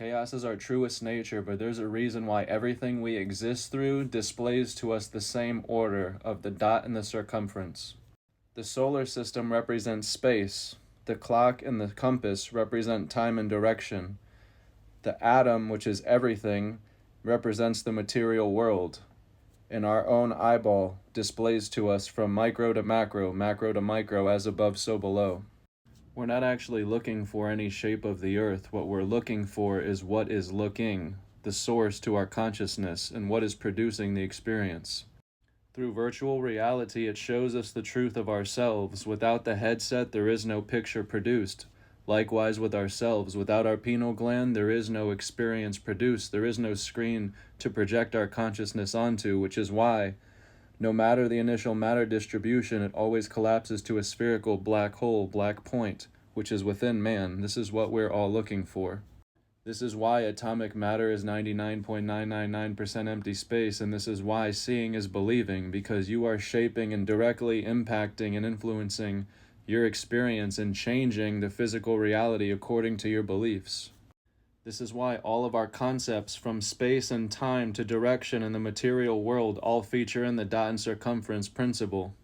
Chaos is our truest nature, but there's a reason why everything we exist through displays to us the same order of the dot and the circumference. The solar system represents space. The clock and the compass represent time and direction. The atom, which is everything, represents the material world. And our own eyeball displays to us from micro to macro, macro to micro, as above, so below. We're not actually looking for any shape of the earth. What we're looking for is what is looking, the source to our consciousness, and what is producing the experience. Through virtual reality, it shows us the truth of ourselves. Without the headset, there is no picture produced. Likewise with ourselves, without our pineal gland, there is no experience produced. There is no screen to project our consciousness onto, which is why, no matter the initial matter distribution, it always collapses to a spherical black hole, black point, which is within man. This is what we're all looking for. This is why atomic matter is 99.999% empty space, and this is why seeing is believing, because you are shaping and directly impacting and influencing your experience and changing the physical reality according to your beliefs. This is why all of our concepts, from space and time to direction in the material world, all feature in the dot and circumference principle.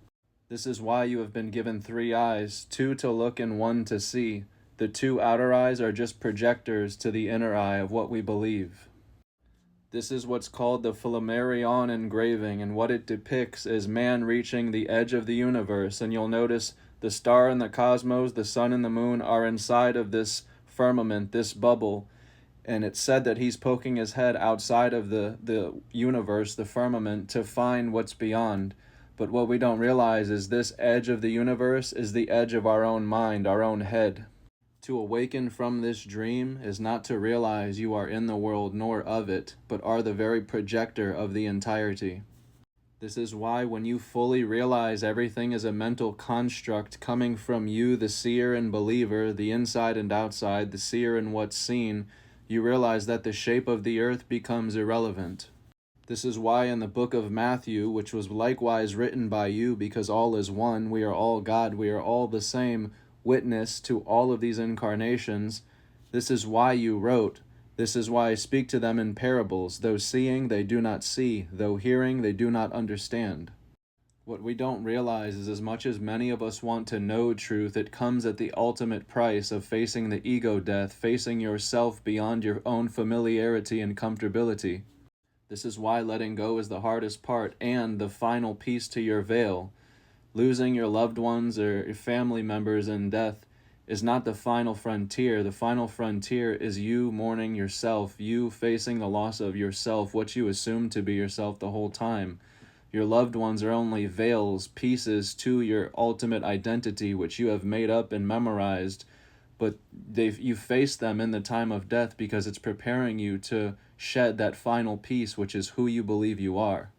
This is why you have been given 3 eyes, 2 to look and 1 to see. The 2 outer eyes are just projectors to the inner eye of what we believe. This is what's called the Flammarion engraving, and what it depicts is man reaching the edge of the universe, and you'll notice the star and the cosmos, the sun and the moon are inside of this firmament, this bubble, and it's said that he's poking his head outside of the universe, the firmament, to find what's beyond. But what we don't realize is this edge of the universe is the edge of our own mind, our own head. To awaken from this dream is not to realize you are in the world nor of it, but are the very projector of the entirety. This is why when you fully realize everything is a mental construct coming from you, the seer and believer, the inside and outside, the seer and what's seen, you realize that the shape of the earth becomes irrelevant. This is why in the book of Matthew, which was likewise written by you, because all is one, we are all God, we are all the same witness to all of these incarnations, this is why you wrote, this is why I speak to them in parables, though seeing they do not see, though hearing they do not understand. What we don't realize is as much as many of us want to know truth, it comes at the ultimate price of facing the ego death, facing yourself beyond your own familiarity and comfortability. This is why letting go is the hardest part and the final piece to your veil. Losing your loved ones or your family members in death is not the final frontier. The final frontier is you mourning yourself, you facing the loss of yourself, what you assumed to be yourself the whole time. Your loved ones are only veils, pieces to your ultimate identity, which you have made up and memorized, but you face them in the time of death because it's preparing you to shed that final piece, which is who you believe you are.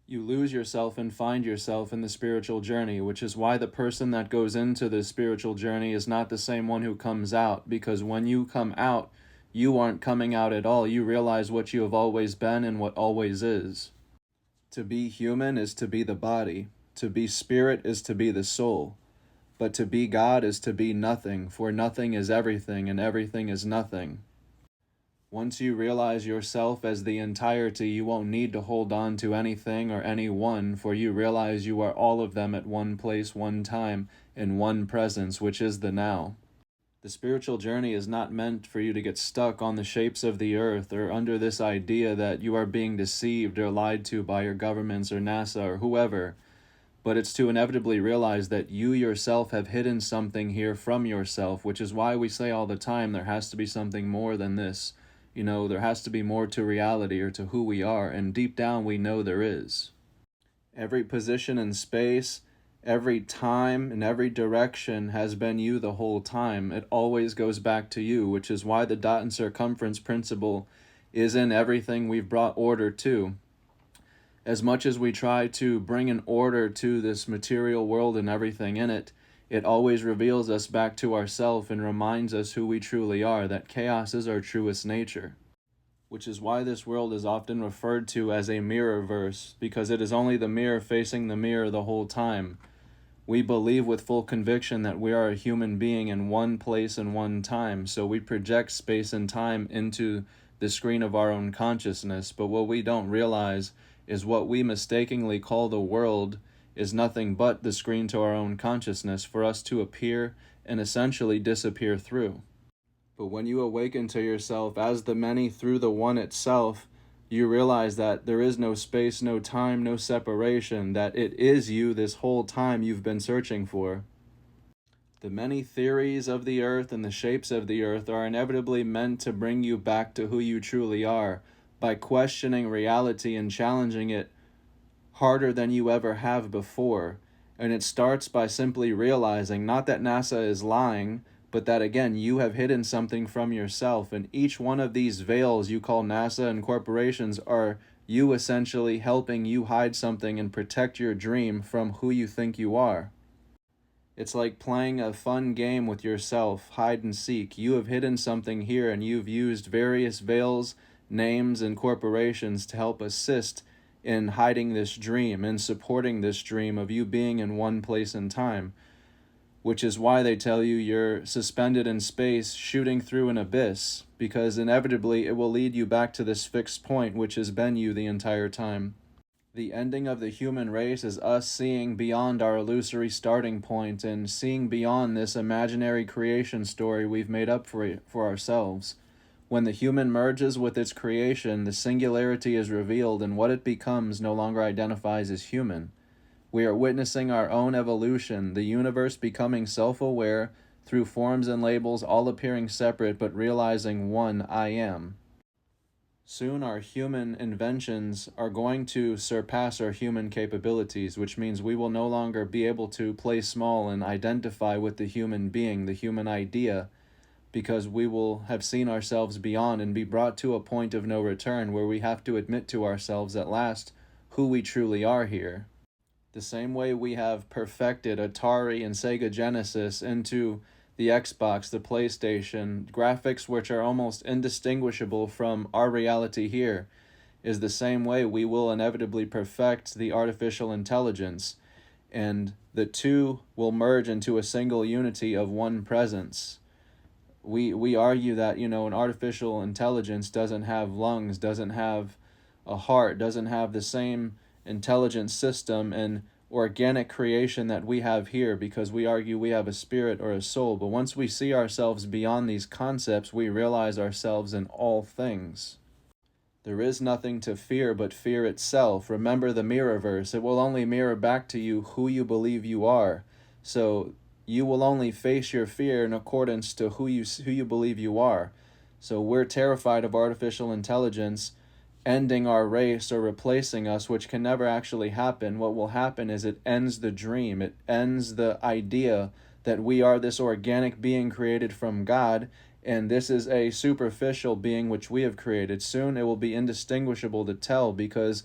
You lose yourself and find yourself in the spiritual journey, which is why the person that goes into the spiritual journey is not the same one who comes out, because when you come out, you aren't coming out at all. You realize what you have always been and what always is. To be human is to be the body. To be spirit is to be the soul. But to be God is to be nothing, for nothing is everything, and everything is nothing. Once you realize yourself as the entirety, you won't need to hold on to anything or anyone, for you realize you are all of them at one place, one time, in one presence, which is the now. The spiritual journey is not meant for you to get stuck on the shapes of the earth or under this idea that you are being deceived or lied to by your governments or NASA or whoever, but it's to inevitably realize that you yourself have hidden something here from yourself, which is why we say all the time there has to be something more than this. You know, there has to be more to reality or to who we are, and deep down we know there is. Every position in space, every time, and every direction has been you the whole time. It always goes back to you, which is why the dot and circumference principle is in everything we've brought order to. As much as we try to bring an order to this material world and everything in it, it always reveals us back to ourselves and reminds us who we truly are, that chaos is our truest nature. Which is why this world is often referred to as a mirror verse, because it is only the mirror facing the mirror the whole time. We believe with full conviction that we are a human being in one place and one time, so we project space and time into the screen of our own consciousness. But what we don't realize is what we mistakenly call the world is nothing but the screen to our own consciousness for us to appear and essentially disappear through. But when you awaken to yourself as the many through the one itself, you realize that there is no space, no time, no separation, that it is you this whole time you've been searching for. The many theories of the earth and the shapes of the earth are inevitably meant to bring you back to who you truly are by questioning reality and challenging it harder than you ever have before. And it starts by simply realizing not that NASA is lying, but that again, you have hidden something from yourself. And each one of these veils you call NASA and corporations are you essentially helping you hide something and protect your dream from who you think you are. It's like playing a fun game with yourself, hide and seek. You have hidden something here and you've used various veils, names, and corporations to help assist in hiding this dream and supporting this dream of you being in one place and time, which is why they tell you you're suspended in space shooting through an abyss, because inevitably it will lead you back to this fixed point which has been you the entire time. The ending of the human race is us seeing beyond our illusory starting point and seeing beyond this imaginary creation story we've made up for ourselves. When the human merges with its creation, the singularity is revealed and what it becomes no longer identifies as human. We are witnessing our own evolution, the universe becoming self-aware through forms and labels all appearing separate but realizing one I am. Soon our human inventions are going to surpass our human capabilities, which means we will no longer be able to play small and identify with the human being, the human idea, because we will have seen ourselves beyond and be brought to a point of no return where we have to admit to ourselves at last who we truly are here. The same way we have perfected Atari and Sega Genesis into the Xbox, the PlayStation, graphics which are almost indistinguishable from our reality here, is the same way we will inevitably perfect the artificial intelligence, and the two will merge into a single unity of one presence. We argue that, an artificial intelligence doesn't have lungs, doesn't have a heart, doesn't have the same intelligent system and organic creation that we have here, because we argue we have a spirit or a soul. But once we see ourselves beyond these concepts, we realize ourselves in all things. There is nothing to fear but fear itself. Remember the mirrorverse. It will only mirror back to you who you believe you are. So you will only face your fear in accordance to who you believe you are. So we're terrified of artificial intelligence ending our race or replacing us, which can never actually happen. What will happen is it ends the dream. It ends the idea that we are this organic being created from God, and this is a superficial being which we have created. Soon it will be indistinguishable to tell, because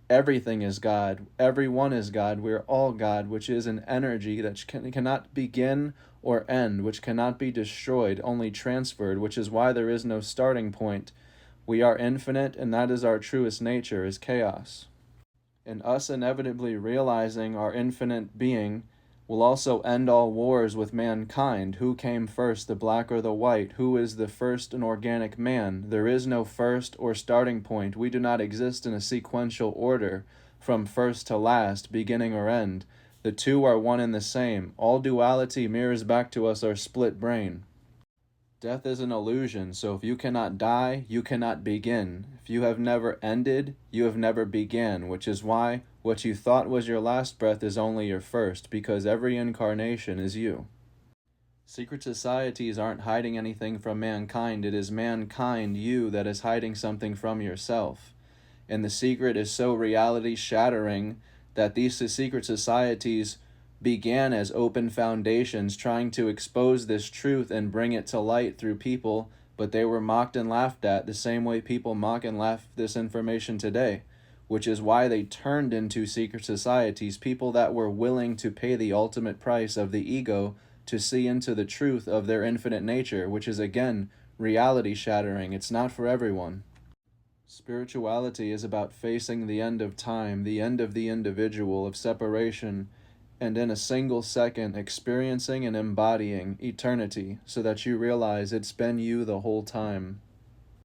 everything is God. Everyone is God. We're all God, which is an energy that cannot begin or end, which cannot be destroyed, only transferred, which is why there is no starting point. We are infinite, and that is our truest nature, is chaos. And us inevitably realizing our infinite being will also end all wars with mankind. Who came first, the black or the white? Who is the first and organic man? There is no first or starting point. We do not exist in a sequential order, from first to last, beginning or end. The two are one and the same. All duality mirrors back to us our split brain. Death is an illusion, so if you cannot die, you cannot begin. If you have never ended, you have never began, which is why what you thought was your last breath is only your first, because every incarnation is you. Secret societies aren't hiding anything from mankind. It is mankind, you, that is hiding something from yourself. And the secret is so reality-shattering that these secret societies began as open foundations trying to expose this truth and bring it to light through people, but they were mocked and laughed at the same way people mock and laugh this information today, which is why they turned into secret societies, people that were willing to pay the ultimate price of the ego to see into the truth of their infinite nature, which is again reality shattering. It's not for everyone. Spirituality is about facing the end of time, the end of the individual, of separation, and in a single second experiencing and embodying eternity so that you realize it's been you the whole time.